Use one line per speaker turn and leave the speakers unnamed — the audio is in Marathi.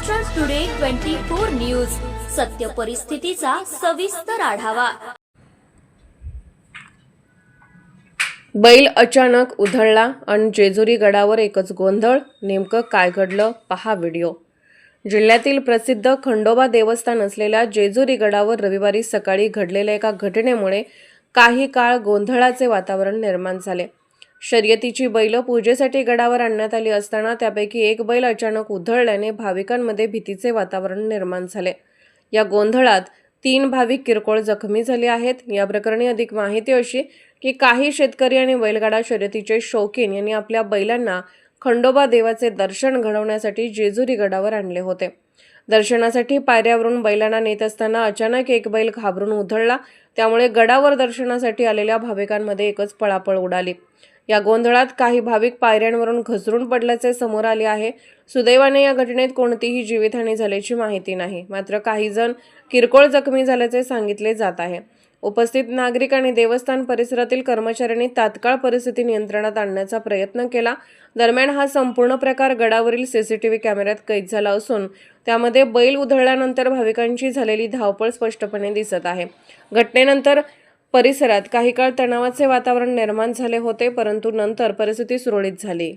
महाराष्ट्र टुडे 24 न्यूज सत्य परिस्थितीचा सविस्तर आढावा।
बैल अचानक उधळला आणि जेजुरी गडावर एकच गोंधळ। नेमकं काय घडलं पहा व्हिडिओ। जिल्ह्यातील प्रसिद्ध खंडोबा देवस्थान असलेल्या जेजुरी गडावर रविवारी सकाळी घडलेल्या एका घटनेमुळे काही काळ गोंधळाचे वातावरण निर्माण झाले। शर्यतीची बैल पूजेसाठी गडावर आणण्यात आली असताना त्यापैकी एक बैल अचानक उधळल्याने भाविकांमध्ये भीतीचे वातावरण निर्माण झाले। या गोंधळात 3 भाविक किरकोळ जखमी झाले आहेत। या प्रकरणी अधिक माहिती अशी की काही शेतकरी आणि बैलगाडा शर्यतीचे शौकीन यांनी आपल्या बैलांना खंडोबा देवाचे दर्शन घडवण्यासाठी जेजुरी गडावर आणले होते। दर्शनासाठी पायऱ्यावरून बैलांना नेत असताना अचानक एक बैल घाबरून उधळला। त्यामुळे गडावर दर्शनासाठी आलेल्या भाविकांमध्ये एकच पळापळ उडाली। या गोंधळात काही भाविक पायऱ्यांवरून घसरून पडल्याचे समोर आले आहे। सुदैवाने या घटनेत कोणतीही जीवितहानी झाल्याची माहिती नाही, मात्र काही जण किरकोळ जखमी झाल्याचे सांगितले जात आहे। उपस्थित नागरिक आणि देवस्थान परिसरातील कर्मचाऱ्यांनी तात्काळ परिस्थिती नियंत्रणात आणण्याचा प्रयत्न केला। दरम्यान हा संपूर्ण प्रकार गडावरील सीसीटीव्ही कॅमेऱ्यात कैद झाला असून त्यामध्ये बैल उधळल्यानंतर भाविकांची झालेली धावपळ स्पष्टपणे दिसत आहे। घटनेनंतर परिसरात काही काळ तणावाचे वातावरण निर्माण झाले होते, परंतु नंतर परिस्थिती सुरळीत झाली।